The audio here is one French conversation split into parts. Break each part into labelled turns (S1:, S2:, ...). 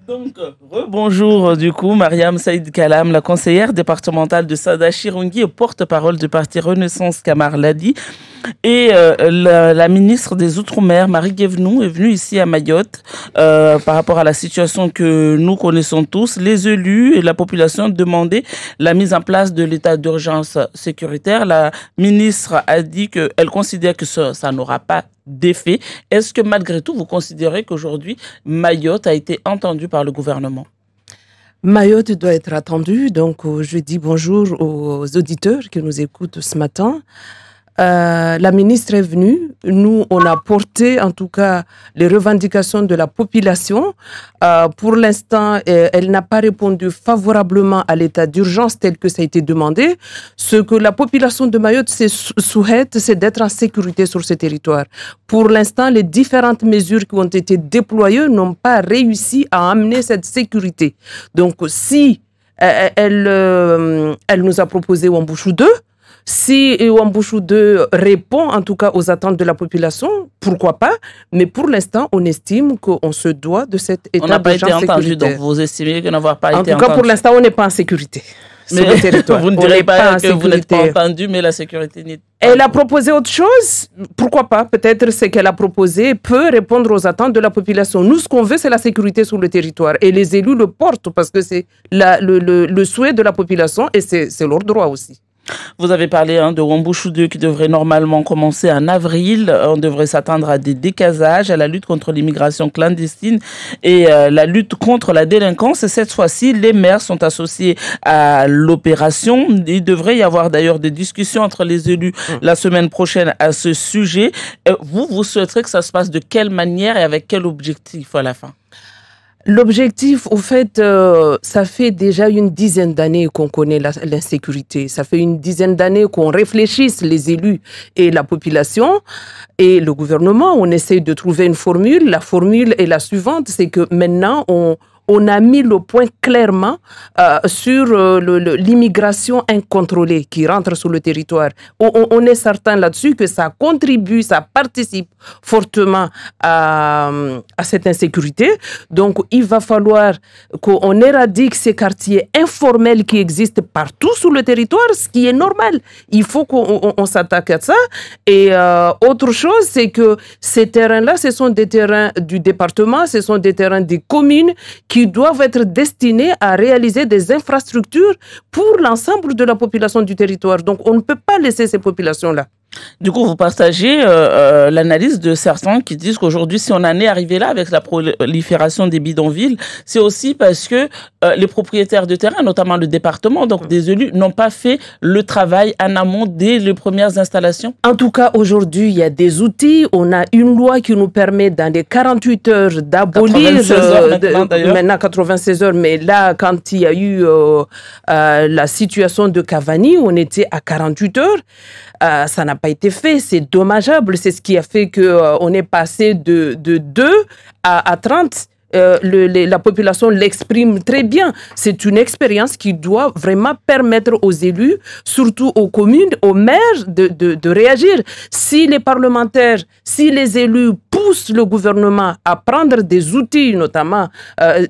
S1: Donc, rebonjour du coup, Mariam Saïd Kalam, la conseillère départementale de Sada Chirungi et porte-parole du parti Renaissance Kamar Ladi. Et la ministre des Outre-mer, Marie Guévenoux, est venue ici à Mayotte par rapport à la situation que nous connaissons tous. Les élus et la population demandaient la mise en place de l'état d'urgence sécuritaire. La ministre a dit qu'elle considère que ça n'aura pas d'effet. Est-ce que malgré tout, vous considérez qu'aujourd'hui, Mayotte a été entendue par le gouvernement?
S2: Mayotte doit être attendue, donc je dis bonjour aux auditeurs qui nous écoutent ce matin. La ministre est venue, nous on a porté en tout cas les revendications de la population. Pour l'instant, elle n'a pas répondu favorablement à l'état d'urgence tel que ça a été demandé. Ce que la population de Mayotte souhaite, c'est d'être en sécurité sur ce territoire. Pour l'instant, les différentes mesures qui ont été déployées n'ont pas réussi à amener cette sécurité. Donc si elle nous a proposé Wambouchou 2, si Wambouchou 2 répond en tout cas aux attentes de la population, pourquoi pas? Mais pour l'instant, on estime qu'on se doit de cet état d'urgence sécuritaire.
S1: On n'a pas été entendu, donc vous estimez que n'avoir pas été entendu.
S2: En tout cas, pour l'instant, on n'est pas en sécurité sur le territoire.
S1: Vous ne direz pas que vous n'êtes pas entendu, mais la sécurité n'est pas.
S2: Elle a proposé autre chose? Pourquoi pas? Peut-être ce qu'elle a proposé peut répondre aux attentes de la population. Nous, ce qu'on veut, c'est la sécurité sur le territoire. Et les élus le portent parce que c'est le souhait de la population et c'est leur droit aussi.
S1: Vous avez parlé de Wambouchou 2 qui devrait normalement commencer en avril. On devrait s'attendre à des décasages, à la lutte contre l'immigration clandestine et la lutte contre la délinquance. Et cette fois-ci, les maires sont associés à l'opération. Il devrait y avoir d'ailleurs des discussions entre les élus la semaine prochaine à ce sujet. Vous souhaiterez que ça se passe de quelle manière et avec quel objectif à la fin?
S2: L'objectif, au fait, ça fait déjà une dizaine d'années qu'on connaît l'insécurité. Ça fait une dizaine d'années qu'on réfléchisse, les élus et la population et le gouvernement. On essaye de trouver une formule. La formule est la suivante, c'est que maintenant, on a mis le point clairement sur l'immigration incontrôlée qui rentre sur le territoire. On est certain là-dessus que ça contribue, ça participe fortement à cette insécurité. Donc, il va falloir qu'on éradique ces quartiers informels qui existent partout sur le territoire, ce qui est normal. Il faut qu'on s'attaque à ça. Et autre chose, c'est que ces terrains-là, ce sont des terrains du département, ce sont des terrains des communes qui doivent être destinés à réaliser des infrastructures pour l'ensemble de la population du territoire. Donc, on ne peut pas laisser ces populations-là.
S1: Du coup, vous partagez l'analyse de certains qui disent qu'aujourd'hui, si on en est arrivé là avec la prolifération des bidonvilles, c'est aussi parce que les propriétaires de terrain, notamment le département, donc des élus, n'ont pas fait le travail en amont dès les premières installations.
S2: En tout cas, aujourd'hui, il y a des outils. On a une loi qui nous permet dans les 48 heures d'abolir... maintenant 96 heures, mais là, quand il y a eu la situation de Cavani, on était à 48 heures. Ça n'a pas été fait, c'est dommageable. C'est ce qui a fait qu'on est passé de 2 à 30. La population l'exprime très bien. C'est une expérience qui doit vraiment permettre aux élus, surtout aux communes, aux maires, de réagir. Si les parlementaires, si les élus poussent le gouvernement à prendre des outils, notamment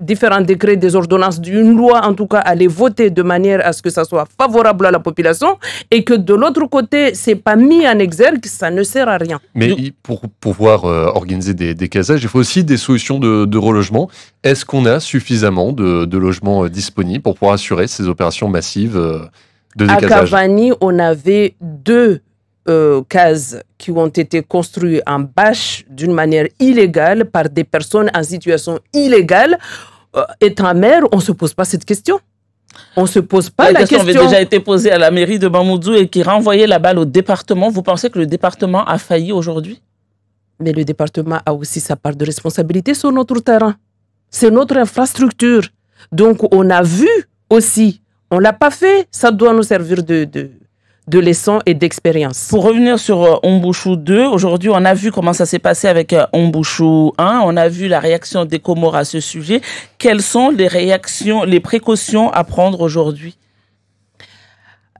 S2: différents décrets, des ordonnances, d'une loi, en tout cas, à les voter de manière à ce que ça soit favorable à la population, et que de l'autre côté, c'est pas mis en exergue, ça ne sert à rien.
S3: Mais pour pouvoir organiser des casages, il faut aussi des solutions de relogement. Est-ce qu'on a suffisamment de logements disponibles pour pouvoir assurer ces opérations massives de décasage?
S2: À Cavani, on avait 2 cases qui ont été construites en bâche d'une manière illégale par des personnes en situation illégale. Étant maire, on ne se pose pas cette question. On ne se pose pas la question.
S1: La question avait déjà été posée à la mairie de Mamoudzou et qui renvoyait la balle au département. Vous pensez que le département a failli aujourd'hui?
S2: Mais le département a aussi sa part de responsabilité sur notre terrain. C'est notre infrastructure. Donc, on a vu aussi. On ne l'a pas fait. Ça doit nous servir de leçon et d'expérience.
S1: Pour revenir sur Wambouchou 2, aujourd'hui, on a vu comment ça s'est passé avec Wambouchou 1. On a vu la réaction des Comores à ce sujet. Quelles sont les réactions, les précautions à prendre aujourd'hui?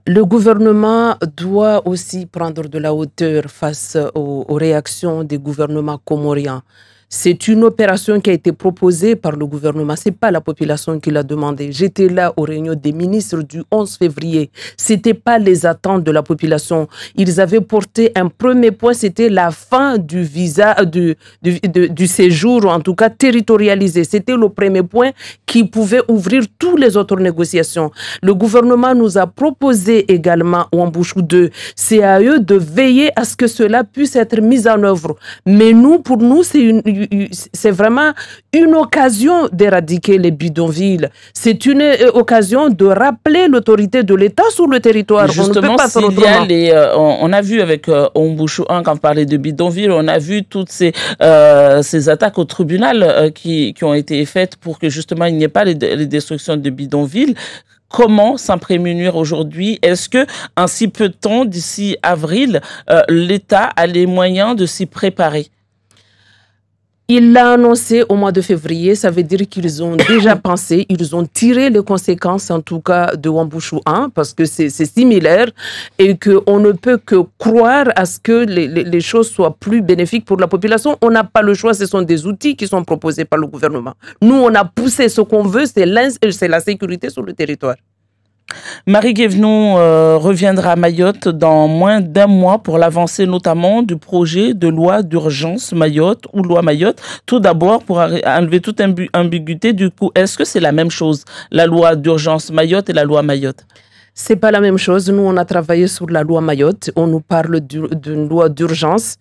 S2: Le gouvernement doit aussi prendre de la hauteur face aux réactions des gouvernements comoriens. C'est une opération qui a été proposée par le gouvernement. Ce n'est pas la population qui l'a demandé. J'étais là aux réunions des ministres du 11 février. Ce n'était pas les attentes de la population. Ils avaient porté un premier point, c'était la fin du visa, du séjour, en tout cas territorialisé. C'était le premier point qui pouvait ouvrir toutes les autres négociations. Le gouvernement nous a proposé également, Wambushu 2, c'est à eux de veiller à ce que cela puisse être mis en œuvre. Mais pour nous, c'est vraiment une occasion d'éradiquer les bidonvilles. C'est une occasion de rappeler l'autorité de l'État sur le territoire.
S1: Justement, on a vu avec Wambushu 1, quand on parlait de bidonvilles, on a vu toutes ces attaques au tribunal qui ont été faites pour que justement il n'y ait pas les destructions de bidonvilles. Comment s'en prémunir aujourd'hui? Est-ce que en si peu de temps, d'ici avril, l'État a les moyens de s'y préparer?
S2: Il l'a annoncé au mois de février, ça veut dire qu'ils ont déjà pensé, ils ont tiré les conséquences en tout cas de Wambushu 1 parce que c'est similaire et qu'on ne peut que croire à ce que les choses soient plus bénéfiques pour la population. On n'a pas le choix, ce sont des outils qui sont proposés par le gouvernement. Nous, on a poussé ce qu'on veut, c'est la sécurité sur le territoire.
S1: Marie Guévenoux reviendra à Mayotte dans moins d'un mois pour l'avancée notamment du projet de loi d'urgence Mayotte ou loi Mayotte. Tout d'abord, pour enlever toute ambiguïté, du coup, est-ce que c'est la même chose, la loi d'urgence Mayotte et la loi Mayotte?
S2: C'est pas la même chose. Nous, on a travaillé sur la loi Mayotte. On nous parle d'une loi d'urgence.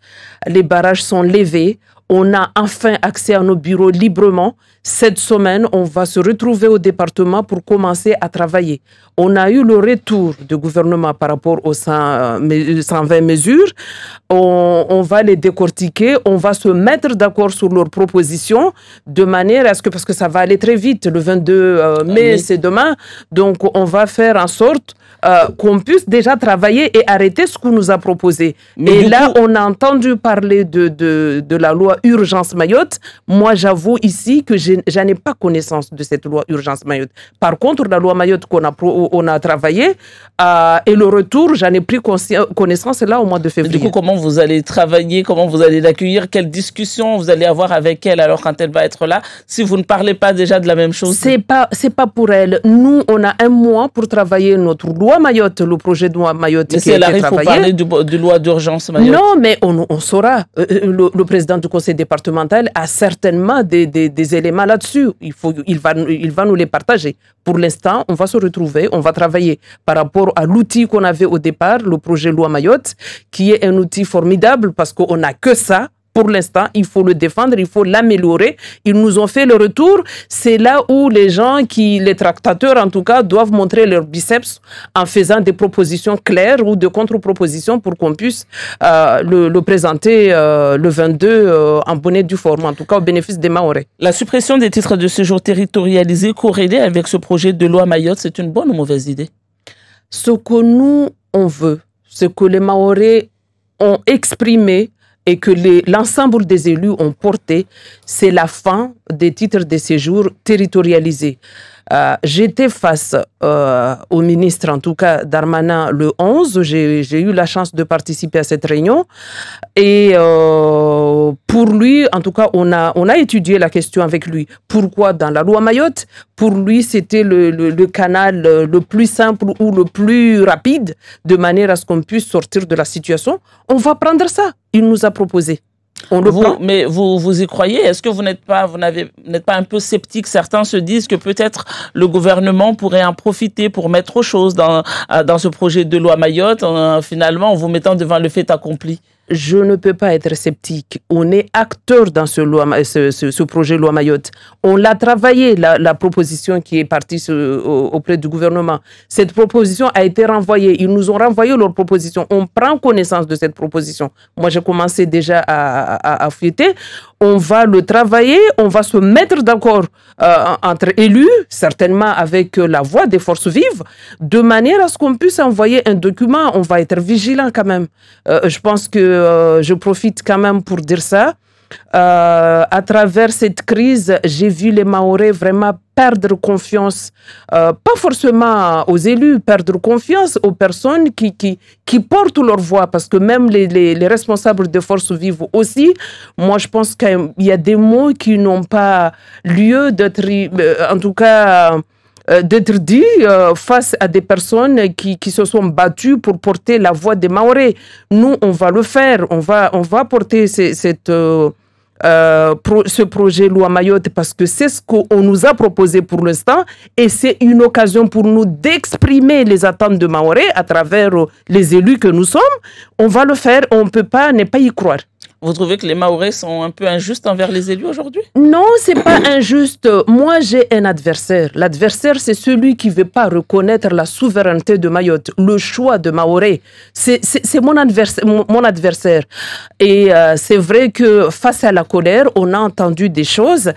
S2: Les barrages sont levés. On a enfin accès à nos bureaux librement. Cette semaine, on va se retrouver au département pour commencer à travailler. On a eu le retour du gouvernement par rapport aux 120 mesures. On va les décortiquer. On va se mettre d'accord sur leurs propositions de manière à ce que, parce que ça va aller très vite, le 22 mai, c'est demain. Donc, on va faire en sorte qu'on puisse déjà travailler et arrêter ce qu'on nous a proposé. Et là, on a entendu parler de la loi Urgence Mayotte. Moi, j'avoue ici que je n'en ai pas connaissance de cette loi Urgence Mayotte. Par contre, la loi Mayotte on a travaillé et le retour, j'en ai pris connaissance là au mois de février.
S1: Du coup, comment vous allez travailler, comment vous allez l'accueillir, quelle discussion vous allez avoir avec elle alors quand elle va être là, si vous ne parlez pas déjà de la même chose?
S2: C'est pas pour elle. Nous, on a un mois pour travailler notre loi Mayotte, le projet de loi Mayotte.
S1: Mais si elle arrive, il faut parler de loi d'urgence Mayotte.
S2: Non, mais on saura. Le président du conseil départemental a certainement des éléments là-dessus. Il va nous les partager. Pour l'instant, on va se retrouver, on va travailler par rapport à l'outil qu'on avait au départ, le projet loi Mayotte, qui est un outil formidable parce qu'on n'a que ça. Pour l'instant, il faut le défendre, il faut l'améliorer. Ils nous ont fait le retour. C'est là où les tractateurs en tout cas, doivent montrer leur biceps en faisant des propositions claires ou de contre-propositions pour qu'on puisse le présenter le 22 en bonne et due forme, en tout cas au bénéfice des Mahorais.
S1: La suppression des titres de séjour territorialisés corrélés avec ce projet de loi Mayotte, c'est une bonne ou mauvaise idée?
S2: Ce que nous, on veut, ce que les Mahorais ont exprimé, et que l'ensemble des élus ont porté, c'est la fin des titres de séjour territorialisés. J'étais face au ministre, en tout cas Darmanin, le 11. J'ai eu la chance de participer à cette réunion. Et pour lui, en tout cas, on a étudié la question avec lui. Pourquoi dans la loi Mayotte? Pour lui, c'était le canal le plus simple ou le plus rapide, de manière à ce qu'on puisse sortir de la situation. On va prendre ça. Il nous a proposé.
S1: Mais vous y croyez? Est-ce que vous n'êtes pas un peu sceptique? Certains se disent que peut-être le gouvernement pourrait en profiter pour mettre autre chose dans ce projet de loi Mayotte, finalement en vous mettant devant le fait accompli.
S2: Je ne peux pas être sceptique. On est acteur dans ce projet loi Mayotte. On l'a travaillé, la proposition qui est partie auprès du gouvernement. Cette proposition a été renvoyée. Ils nous ont renvoyé leur proposition. On prend connaissance de cette proposition. Moi, j'ai commencé déjà à fouetter. On va le travailler, on va se mettre d'accord entre élus, certainement avec la voix des forces vives, de manière à ce qu'on puisse envoyer un document. On va être vigilant quand même. Je pense que je profite quand même pour dire ça. À travers cette crise, j'ai vu les Mahorais vraiment perdre confiance, pas forcément aux élus, perdre confiance aux personnes qui portent leur voix, parce que même les responsables de forces vives aussi, moi je pense qu'il y a des mots qui n'ont pas lieu d'être, en tout cas, d'être dit face à des personnes qui se sont battues pour porter la voix des Mahorais. Nous, on va le faire, on va porter ce projet loi Mayotte parce que c'est ce qu'on nous a proposé pour l'instant et c'est une occasion pour nous d'exprimer les attentes de Mahorais à travers les élus que nous sommes. On va le faire, on ne peut pas ne pas y croire.
S1: Vous trouvez que les Mahorais sont un peu injustes envers les élus aujourd'hui?
S2: Non, c'est pas injuste. Moi, j'ai un adversaire. L'adversaire, c'est celui qui veut pas reconnaître la souveraineté de Mayotte, le choix de Mahorais. C'est mon adversaire. Et c'est vrai que face à la colère, on a entendu des choses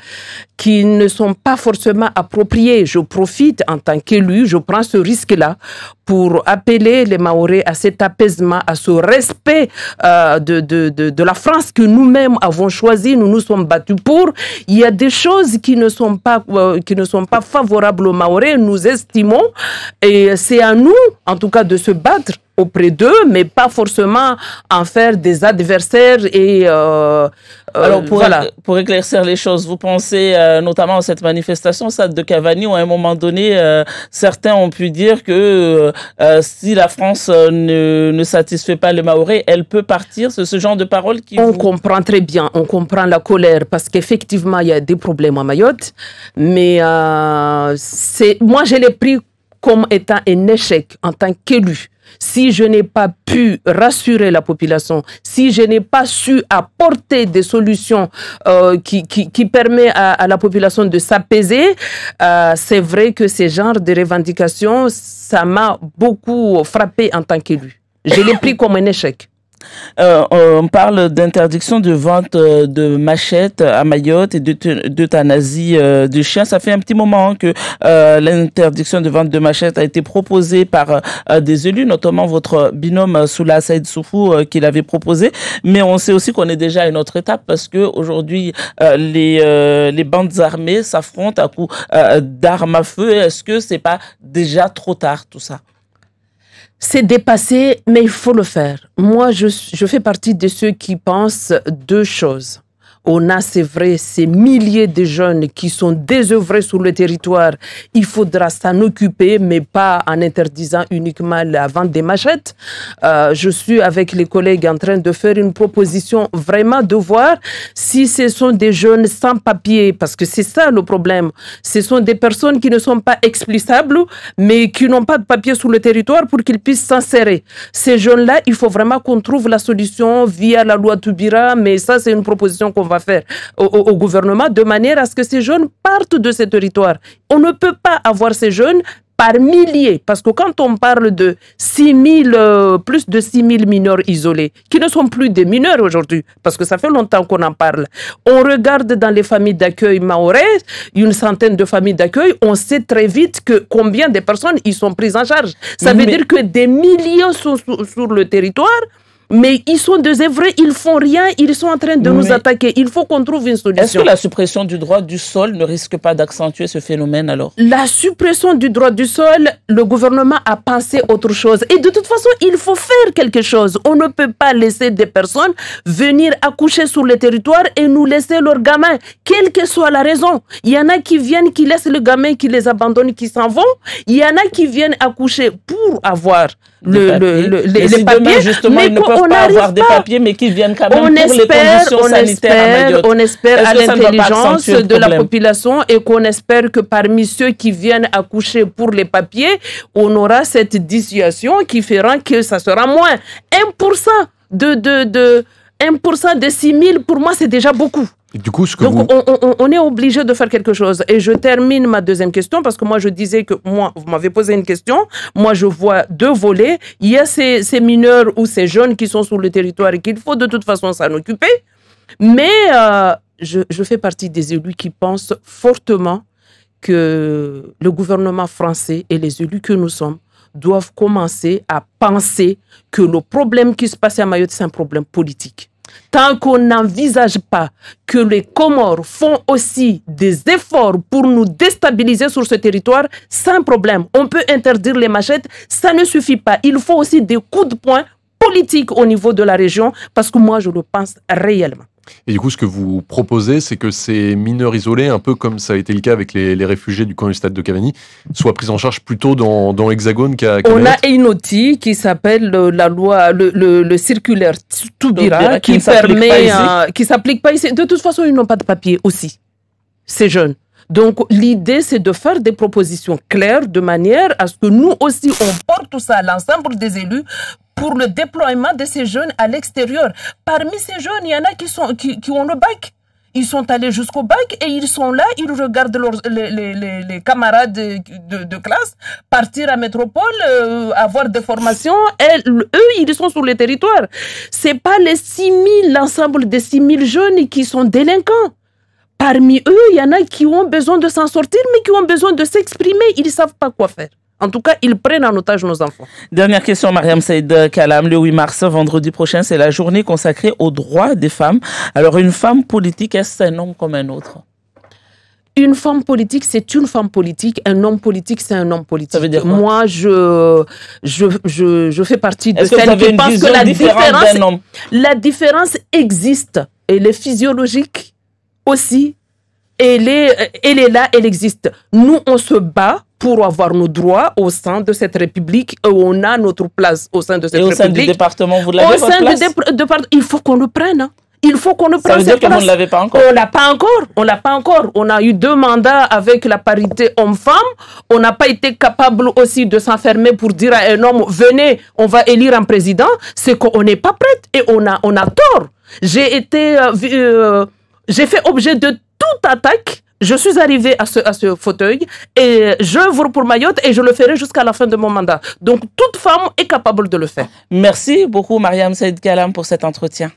S2: qui ne sont pas forcément appropriées. Je profite en tant qu'élu, je prends ce risque-là pour appeler les Mahorais à cet apaisement, à ce respect de la France que nous-mêmes avons choisi, nous nous sommes battus pour. Il y a des choses qui ne sont pas favorables aux Mahorais, nous estimons, et c'est à nous, en tout cas, de se battre auprès d'eux, mais pas forcément en faire des adversaires et
S1: alors pour éclaircir les choses, vous pensez notamment à cette manifestation Stade de Cavani où à un moment donné certains ont pu dire que si la France ne satisfait pas les Mahorais, elle peut partir. C'est ce genre de paroles qui
S2: comprend très bien, on comprend la colère parce qu'effectivement il y a des problèmes à Mayotte, mais moi je l'ai pris comme étant un échec en tant qu'élu. Si je n'ai pas pu rassurer la population, si je n'ai pas su apporter des solutions qui permettent à la population de s'apaiser, c'est vrai que ces genres de revendications, ça m'a beaucoup frappé en tant qu'élu. Je l'ai pris comme un échec.
S1: On parle d'interdiction de vente de machettes à Mayotte et d'euthanasie de chiens. Ça fait un petit moment que l'interdiction de vente de machettes a été proposée par des élus, notamment votre binôme Soula Saïd Soufou qui l'avait proposé. Mais on sait aussi qu'on est déjà à une autre étape parce que aujourd'hui les bandes armées s'affrontent à coups d'armes à feu. Est-ce que c'est pas déjà trop tard tout ça?
S2: C'est dépassé, mais il faut le faire. Moi, je fais partie de ceux qui pensent deux choses. On a, c'est vrai, ces milliers de jeunes qui sont désœuvrés sur le territoire. Il faudra s'en occuper, mais pas en interdisant uniquement la vente des machettes. Je suis avec les collègues en train de faire une proposition vraiment de voir si ce sont des jeunes sans papier, parce que c'est ça le problème. Ce sont des personnes qui ne sont pas expulsables, mais qui n'ont pas de papier sur le territoire pour qu'ils puissent s'insérer. Ces jeunes-là, il faut vraiment qu'on trouve la solution via la loi Toubira, mais ça, c'est une proposition qu'on va faire au gouvernement de manière à ce que ces jeunes partent de ce territoire. On ne peut pas avoir ces jeunes par milliers, parce que quand on parle de plus de 6 000 mineurs isolés, qui ne sont plus des mineurs aujourd'hui, parce que ça fait longtemps qu'on en parle. On regarde dans les familles d'accueil mahorais, une centaine de familles d'accueil, on sait très vite que combien de personnes ils sont prises en charge. Ça veut dire que des milliers sont sur le territoire, mais ils sont désœuvrés, ils font rien, ils sont en train de nous attaquer. Il faut qu'on trouve une solution.
S1: Est-ce que la suppression du droit du sol ne risque pas d'accentuer ce phénomène alors?
S2: La suppression du droit du sol, le gouvernement a pensé autre chose. Et de toute façon, il faut faire quelque chose. On ne peut pas laisser des personnes venir accoucher sur le territoire et nous laisser leurs gamins, quelle que soit la raison. Il y en a qui viennent, qui laissent le gamin, qui les abandonnent, qui s'en vont. Il y en a qui viennent accoucher pour avoir les papiers.
S1: Justement, ils ne peuvent pas avoir des papiers, mais qu'ils viennent quand même pour les conditions sanitaires à Mayotte.
S2: On espère à l'intelligence de la population et qu'on espère que parmi ceux qui viennent accoucher pour les papiers, on aura cette dissuasion qui fera que ça sera moins. 1% de 6 000, pour moi, c'est déjà beaucoup.
S3: Et du coup,
S2: Donc, on est obligé de faire quelque chose. Et je termine ma deuxième question parce que moi, je disais que vous m'avez posé une question. Moi, je vois deux volets. Il y a ces mineurs ou ces jeunes qui sont sur le territoire et qu'il faut de toute façon s'en occuper. Mais je fais partie des élus qui pensent fortement que le gouvernement français et les élus que nous sommes doivent commencer à penser que le problème qui se passe à Mayotte, c'est un problème politique. tant qu'on n'envisage pas que les Comores font aussi des efforts pour nous déstabiliser sur ce territoire, sans problème. On peut interdire les machettes, ça ne suffit pas. Il faut aussi des coups de poing politiques au niveau de la région, parce que moi, je le pense réellement.
S3: Et du coup, ce que vous proposez, c'est que ces mineurs isolés, un peu comme ça a été le cas avec les réfugiés du camp du stade de Cavani, soient pris en charge plutôt dans l'Hexagone qu'à
S2: On a un outil qui s'appelle la loi, le circulaire Toubira, qui permet, qui s'applique pas ici. De toute façon, ils n'ont pas de papier aussi, ces jeunes. Donc, l'idée, c'est de faire des propositions claires de manière à ce que nous aussi, on porte tout ça à l'ensemble des élus pour le déploiement de ces jeunes à l'extérieur. Parmi ces jeunes, il y en a qui ont le bac. Ils sont allés jusqu'au bac et ils sont là, ils regardent les camarades de classe partir à métropole, avoir des formations. Et eux, ils sont sur le territoire. C'est pas l'ensemble des 6 000 jeunes qui sont délinquants. Parmi eux, il y en a qui ont besoin de s'en sortir, mais qui ont besoin de s'exprimer. Ils ne savent pas quoi faire. En tout cas, ils prennent en otage nos enfants.
S1: Dernière question, Mariam Saïd Kalam. Le 8 mars, vendredi prochain, c'est la journée consacrée aux droits des femmes. Alors, une femme politique, est-ce un homme comme un autre?
S2: Une femme politique, c'est une femme politique. Un homme politique, c'est un homme politique. Ça
S1: veut dire quoi?
S2: Moi, je fais partie de
S1: celles qui pensent que
S2: la différence existe. Elle est physiologique aussi. Elle est là, elle existe. Nous, on se bat pour avoir nos droits au sein de cette République, où on a notre place au sein de cette République.
S1: Et au sein du département, vous l'avez, votre place?
S2: Il faut qu'on le prenne. Hein. Il faut qu'on le prenne.
S1: Ça veut dire que vous ne l'avez pas encore?
S2: On l'a pas encore. On l'a pas encore. On a eu 2 mandats avec la parité homme-femme. On n'a pas été capable aussi de s'enfermer pour dire à un homme, venez, on va élire un président. C'est qu'on n'est pas prête et on a tort. J'ai fait objet de toute attaque. Je suis arrivée à ce fauteuil et j'œuvre pour Mayotte et je le ferai jusqu'à la fin de mon mandat. Donc, toute femme est capable de le faire.
S1: Merci beaucoup, Mariam Saïd Kalam, pour cet entretien.